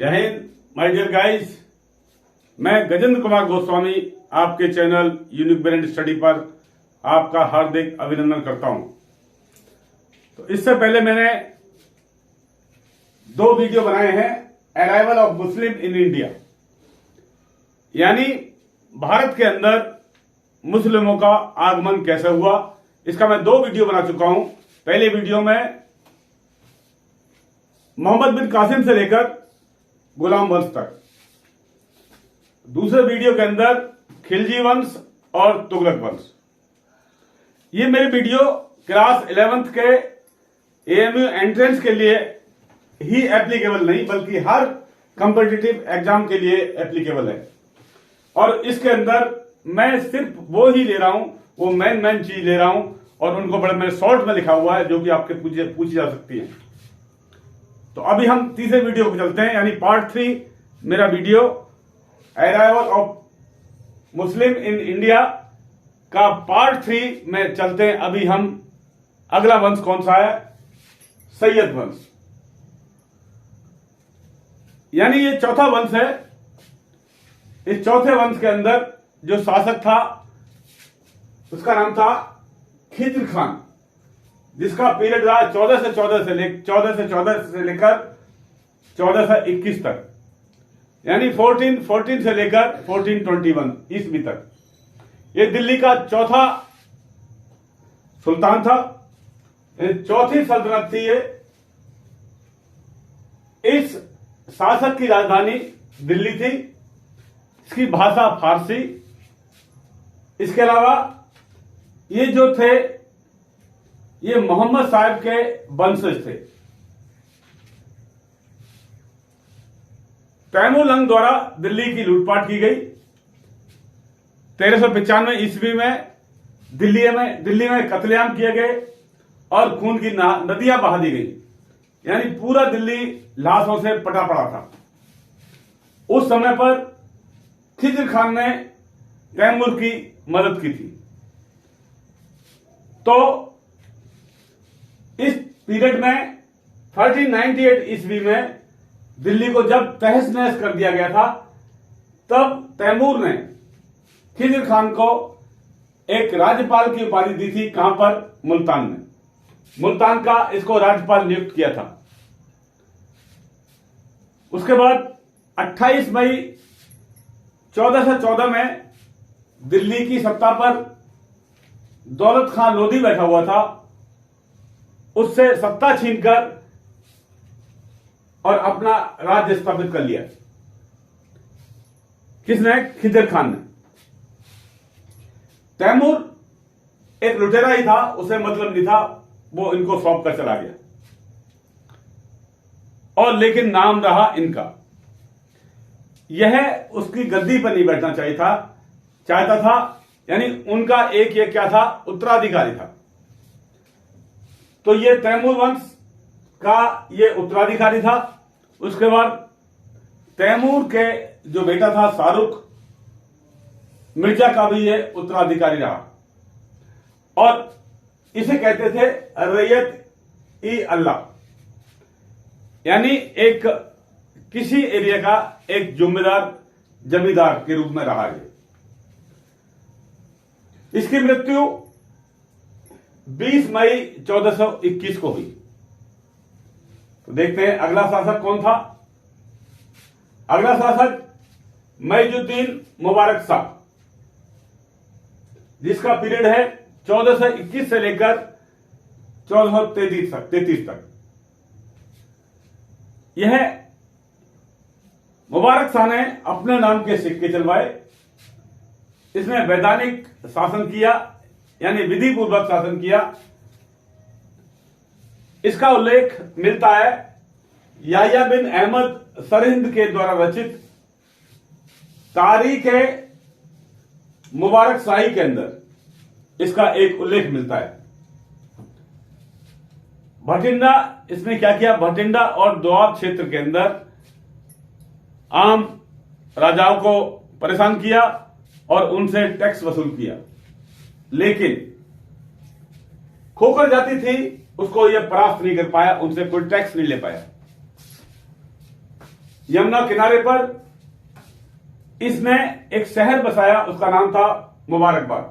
जय Hind my dear guys. मैं गजेंद्र कुमार गोस्वामी आपके चैनल यूनिक ब्रेन स्टडी पर आपका हार्दिक अभिनंदन करता हूं। तो इससे पहले मैंने 2 वीडियो बनाए हैं, arrival of Muslim in India, यानी भारत के अंदर मुस्लिमों का आगमन कैसे हुआ। इसका मैं 2 वीडियो बना चुका हूं। पहले वीडियो में मोहम्मद बिन कासिम से लेकर गुलाम वंश तक, दूसरे वीडियो के अंदर खिलजी वंश और तुगलक वंश। ये मेरे वीडियो क्लास 11th के एएमयू एंट्रेंस के लिए ही एप्लीकेबल नहीं, बल्कि हर कॉम्पिटिटिव एग्जाम के लिए एप्लीकेबल है। और इसके अंदर मैं सिर्फ वो ही ले रहा हूं, वो मेन चीज ले रहा हूं, और उनको बड़े मैंने शॉर्ट में लिखा हुआ है जो कि आपके पूछी जा सकती है। तो अभी हम तीसरे वीडियो को चलते हैं, यानी पार्ट 3 मेरा video arrival of Muslim in India का पार्ट 3 में चलते हैं। अभी हम अगला वंश कौन सा है? सैयद वंश, यानी ये चौथा वंश है। इस चौथे वंश के अंदर जो शासक था उसका नाम था खिज्र खान, जिसका पीरियड रहा 1414 से लेकर 1421 तक, यानी 1414 से लेकर 1421 ईस्वी तक। ये दिल्ली का चौथा सुल्तान था, चौथी सल्तनत थी ये। इस शासक की राजधानी दिल्ली थी। इसकी भाषा फारसी। इसके अलावा ये जो थे ये मोहम्मद साहब के वंशज थे। तैमूर द्वारा दिल्ली की लूटपाट की गई। 1395 ईस्वी में दिल्ली में कत्लेआम किए गए और खून की नदियां बहा दी गई, यानी पूरा दिल्ली लाशों से पटा पड़ा था। उस समय पर खिज्र खान ने तैमूर की मदद की थी। तो इस पीरियड में 1398 ईस्वी में दिल्ली को जब तहस नहस कर दिया गया था, तब तैमूर ने खिज्र खान को एक राज्यपाल की उपाधि दी थी। कहां पर? मुल्तान में। मुल्तान का इसको राज्यपाल नियुक्त किया था। उसके बाद 28 मई 1414 में दिल्ली की सत्ता पर दौलत खान लोधी बैठा हुआ था। उससे सत्ता छीनकर और अपना राज्य स्थापित कर लिया। किसने? खिज्र खान ने। तैमूर एक लुटेरा ही था, उसे मतलब नहीं था, वो इनको सौंप कर चला गया। और लेकिन नाम रहा इनका। यह उसकी गद्दी पर नहीं बैठना चाहता था, यानी उनका एक ये क्या था? उत्तराधिकारी था। तो ये तैमूर वंश का ये उत्तराधिकारी था। उसके बाद तैमूर के जो बेटा था शाहरुख मिर्जा का भी ये उत्तराधिकारी रहा। और इसे कहते थे रैयत ई अल्लाह, यानी एक किसी एरिया का एक जिम्मेदार जमींदार के रूप में रहा है। इसकी मृत्यु 20 मई 1421 को हुई। तो देखते हैं अगला शासक कौन था। अगला शासक मुइजुद्दीन मुबारक शाह, जिसका पीरियड है 1421 से लेकर 1433 तक। यह मुबारक शाह ने अपने नाम के सिक्के चलवाए। इसने वैधानिक शासन किया, यानी विधि पूर्वक शासन किया। इसका उल्लेख मिलता है याह्या बिन अहमद सरहिंद के द्वारा रचित तारीख मुबारक शाही के अंदर इसका एक उल्लेख मिलता है। भटिंडा, इसने क्या किया? भटिंडा और दोआब क्षेत्र के अंदर आम राजाओं को परेशान किया और उनसे टैक्स वसूल किया, लेकिन खोकर जाति थी, उसको यह परास्त नहीं कर पाया, उनसे कोई टैक्स नहीं ले पाया। यमुना किनारे पर इसने एक शहर बसाया, उसका नाम था मुबारकबाद।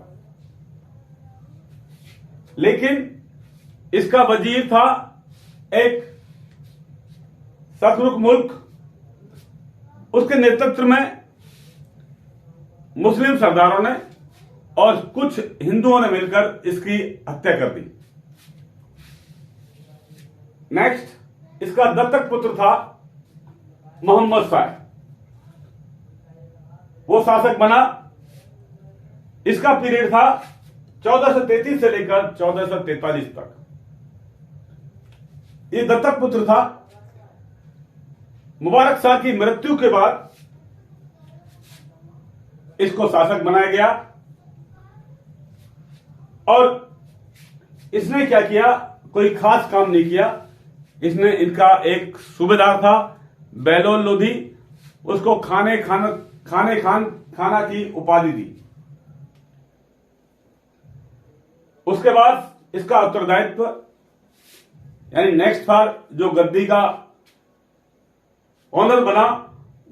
लेकिन इसका वजीर था एक शतरुख मुल्क, उसके नेतृत्व में मुस्लिम सरदारों ने और कुछ हिंदुओं ने मिलकर इसकी हत्या कर दी। नेक्स्ट, इसका दत्तक पुत्र था मोहम्मद शाह, वो शासक बना। इसका पीरियड था 1433 से लेकर 1443 तक। ये दत्तक पुत्र था। मुबारक शाह की मृत्यु के बाद इसको शासक बनाया गया और इसने क्या किया, कोई खास काम नहीं किया। इसने इनका एक सूबेदार था बहलोल लोधी, उसको खाने खाना की उपाधि दी। उसके बाद इसका उत्तरदायित्व यानी नेक्स्ट बार जो गद्दी का ऑनर बना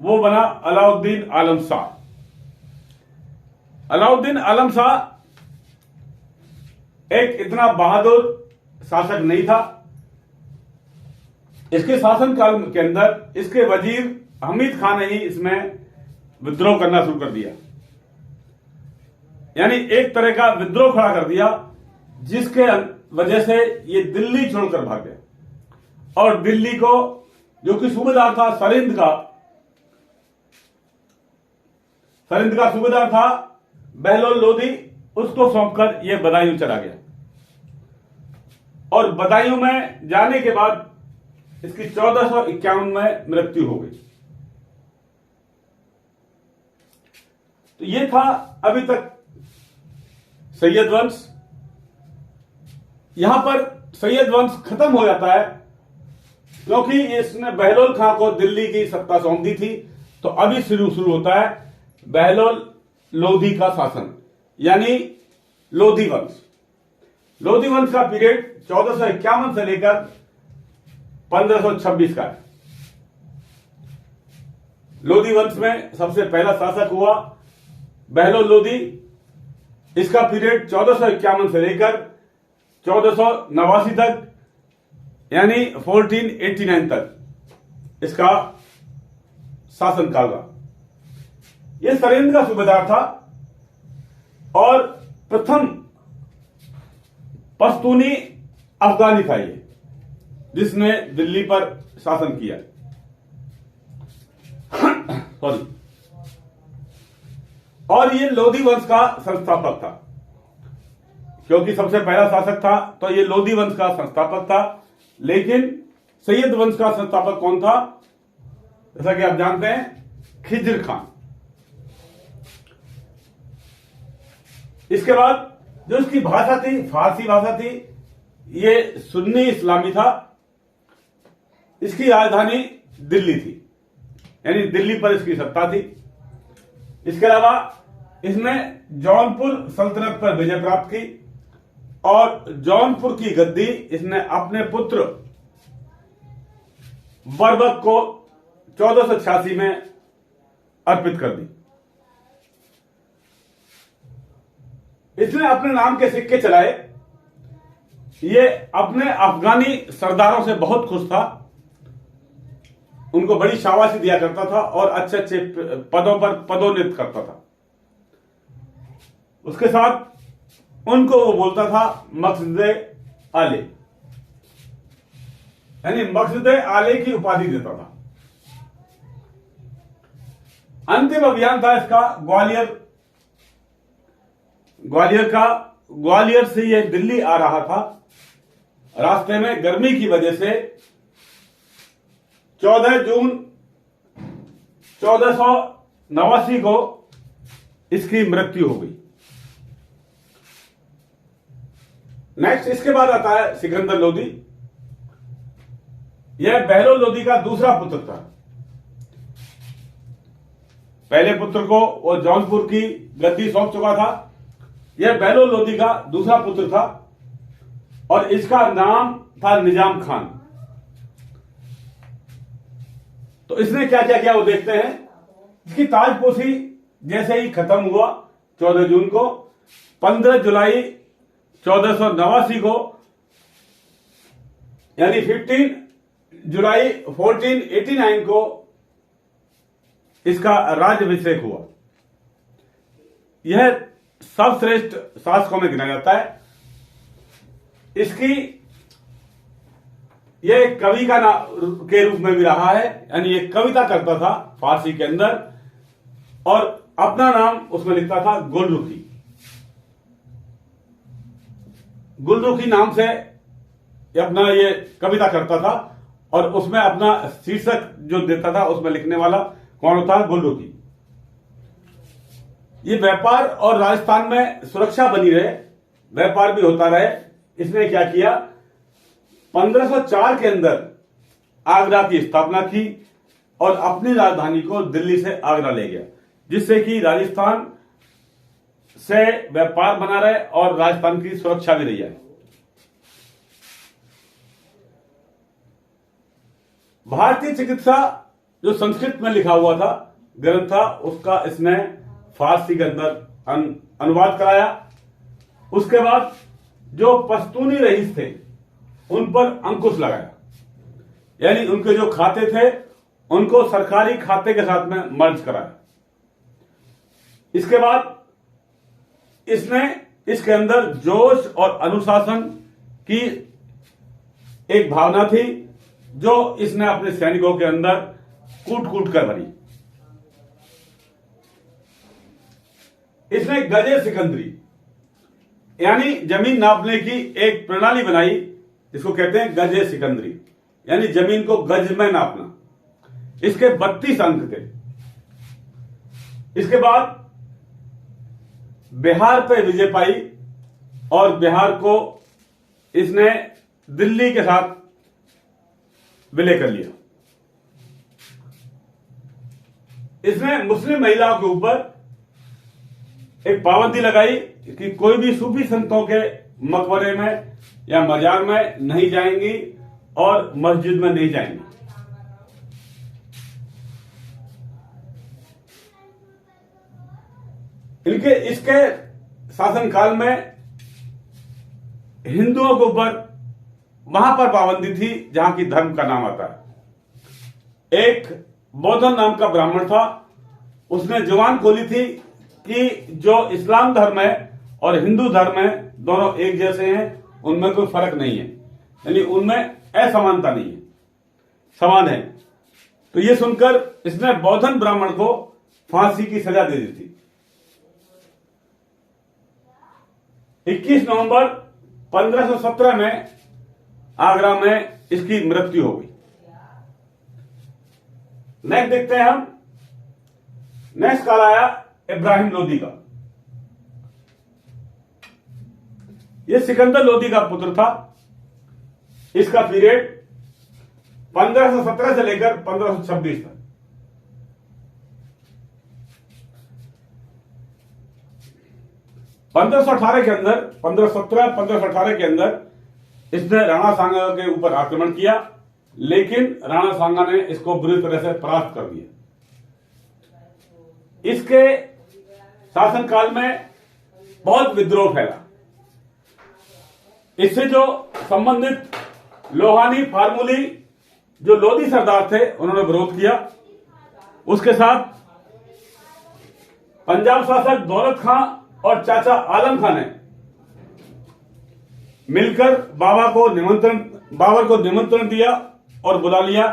वो बना अलाउद्दीन आलम शाह। अलाउद्दीन आलम शाह एक इतना बहादुर शासक नहीं था। इसके शासनकाल के अंदर इसके वजीर हमीद खान ने ही इसमें विद्रोह करना शुरू कर दिया, यानी एक तरह का विद्रोह खड़ा कर दिया, जिसके वजह से ये दिल्ली छोड़कर भाग गया और दिल्ली को, जो कि सूबेदार था सरिंद का सूबेदार था बहलोल लोधी, उसको सौंपकर यह बदायूं चला गया। और बदायूं में जाने के बाद इसकी 1451 में मृत्यु हो गई। तो ये था अभी तक सैयद वंश। यहां पर सैयद वंश खत्म हो जाता है क्योंकि इसने बहलोल खां को दिल्ली की सत्ता सौंप दी थी। तो अभी शुरू होता है बहलोल लोधी का शासन, यानी लोधी वंश। लोधी वंश का पीरियड 1451 से लेकर 1526 का है। लोधी वंश में सबसे पहला शासक हुआ बहलोल लोधी। इसका पीरियड 1451 से लेकर 1489 तक, यानी 1489 तक इसका शासनकाल रहा। यह सरिंद का सूबेदार था और प्रथम पश्तूनी अफगानी था ये, जिसने दिल्ली पर शासन किया। सॉरी। और ये लोधी वंश का संस्थापक था, क्योंकि सबसे पहला शासक था तो ये लोधी वंश का संस्थापक था। लेकिन सैयद वंश का संस्थापक कौन था? जैसा कि आप जानते हैं, खिज्र खान। इसके बाद जो इसकी भाषा थी, फारसी भाषा थी, ये सुन्नी इस्लामी था। इसकी राजधानी दिल्ली थी, यानी दिल्ली पर इसकी सत्ता थी। इसके अलावा इसने जौनपुर सल्तनत पर विजय प्राप्त की और जौनपुर की गद्दी इसने अपने पुत्र बरबक को 1486 में अर्पित कर दी। इसने अपने नाम के सिक्के चलाए। ये अपने अफगानी सरदारों से बहुत खुश था, उनको बड़ी शाबाशी दिया करता था और अच्छे अच्छे पदों पर पदोन्नत करता था। उसके साथ उनको वो बोलता था मकसद आले, यानी मकसद आले की उपाधि देता था। अंतिम अभियान था इसका ग्वालियर से यह दिल्ली आ रहा था। रास्ते में गर्मी की वजह से 14 जून 1489 को इसकी मृत्यु हो गई। नेक्स्ट, इसके बाद आता है सिकंदर लोधी। यह बहलोल लोधी का दूसरा पुत्र था। पहले पुत्र को वो जौनपुर की गद्दी सौंप चुका था। यह बहलोल लोधी का दूसरा पुत्र था और इसका नाम था निजाम खान। तो इसने क्या क्या किया वो देखते हैं। इसकी ताजपोशी जैसे ही खत्म हुआ 14 जून को, 15 जुलाई 1489 को यानी 15 जुलाई 1489 को इसका राज्याभिषेक हुआ। यह सर्वश्रेष्ठ शासकों में गिना जाता है। इसकी यह एक कवि का के रूप में भी रहा है, यानी एक कविता करता था फारसी के अंदर और अपना नाम उसमें लिखता था गुलरुखी। गुलरुखी नाम से अपना ये कविता करता था और उसमें अपना शीर्षक जो देता था उसमें लिखने वाला कौन था? गुलरुखी। ये व्यापार और राजस्थान में सुरक्षा बनी रहे, व्यापार भी होता रहे, इसने क्या किया 1504 के अंदर आगरा की स्थापना की और अपनी राजधानी को दिल्ली से आगरा ले गया, जिससे कि राजस्थान से व्यापार बना रहे और राजस्थान की सुरक्षा भी रही है। भारतीय चिकित्सा जो संस्कृत में लिखा हुआ था ग्रंथ था, उसका इसने फारसी के अंदर अनुवाद कराया। उसके बाद जो पश्तूनी रईस थे उन पर अंकुश लगाया, यानी उनके जो खाते थे उनको सरकारी खाते के साथ में मर्ज कराया। इसके बाद इसने इसके अंदर जोश और अनुशासन की एक भावना थी जो इसने अपने सैनिकों के अंदर कूट कूट कर भरी। इसने गजे सिकंदरी यानी जमीन नापने की एक प्रणाली बनाई, जिसको कहते हैं गजे सिकंदरी, यानी जमीन को गज में नापना। इसके 32 अंक थे। इसके बाद बिहार पे विजय पाई और बिहार को इसने दिल्ली के साथ विलय कर लिया। इसने मुस्लिम महिलाओं के ऊपर एक पाबंदी लगाई कि कोई भी सूफी संतों के मकबरे में या मजार में नहीं जाएंगी और मस्जिद में नहीं जाएंगी। इसके शासनकाल में हिंदुओं के ऊपर वहां पर पाबंदी थी जहां की धर्म का नाम आता है। एक बौद्धन नाम का ब्राह्मण था, उसने जुबान खोली थी कि जो इस्लाम धर्म है और हिंदू धर्म है दोनों एक जैसे हैं, उनमें कोई फर्क नहीं है, यानी उनमें असमानता नहीं है, समान है। तो ये सुनकर इसने बौद्धन ब्राह्मण को फांसी की सजा दे दी थी। 21 नवंबर 1517 में आगरा में इसकी मृत्यु हो गई। नेक्स्ट देखते हैं हम। नेक्स्ट काल आया इब्राहिम लोदी का। यह सिकंदर लोदी का पुत्र था। इसका पीरियड 1517 से लेकर 1526 तक। के अंदर 1517-1518 के अंदर इसने राणा सांगा के ऊपर आक्रमण किया, लेकिन राणा सांगा ने इसको बुरी तरह से परास्त कर दिया। इसके शासनकाल में बहुत विद्रोह फैला। इससे जो संबंधित लोहानी फार्मूली जो लोधी सरदार थे उन्होंने विरोध किया। उसके साथ पंजाब शासक दौलत खां और चाचा आलम खां ने मिलकर बाबर को निमंत्रण दिया और बुला लिया।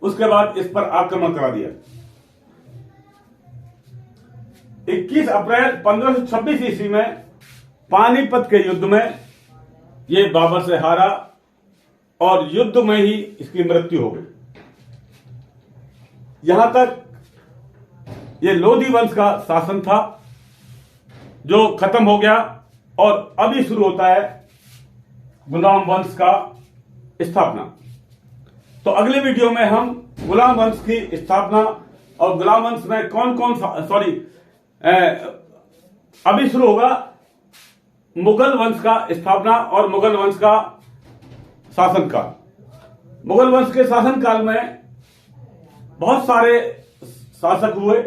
उसके बाद इस पर आक्रमण करा दिया। 21 अप्रैल 1526 ईस्वी में पानीपत के युद्ध में ये बाबर से हारा और युद्ध में ही इसकी मृत्यु हो गई। यहां तक ये लोधी वंश का शासन था जो खत्म हो गया और अभी शुरू होता है गुलाम वंश का स्थापना। तो अगले वीडियो में हम गुलाम वंश की स्थापना और गुलाम वंश में कौन कौन अभी शुरू होगा मुगल वंश का स्थापना और मुगल वंश का शासनकाल। मुगल वंश के शासनकाल में बहुत सारे शासक हुए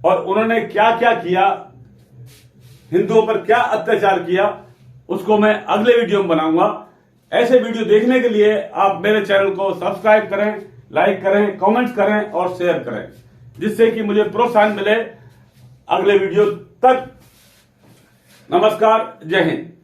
और उन्होंने क्या क्या किया, हिंदुओं पर क्या अत्याचार किया, उसको मैं अगले वीडियो में बनाऊंगा। ऐसे वीडियो देखने के लिए आप मेरे चैनल को सब्सक्राइब करें, लाइक करें, कमेंट्स करें और शेयर करें, जिससे कि मुझे प्रोत्साहन मिले अगले वीडियो तक। नमस्कार, जय हिंद।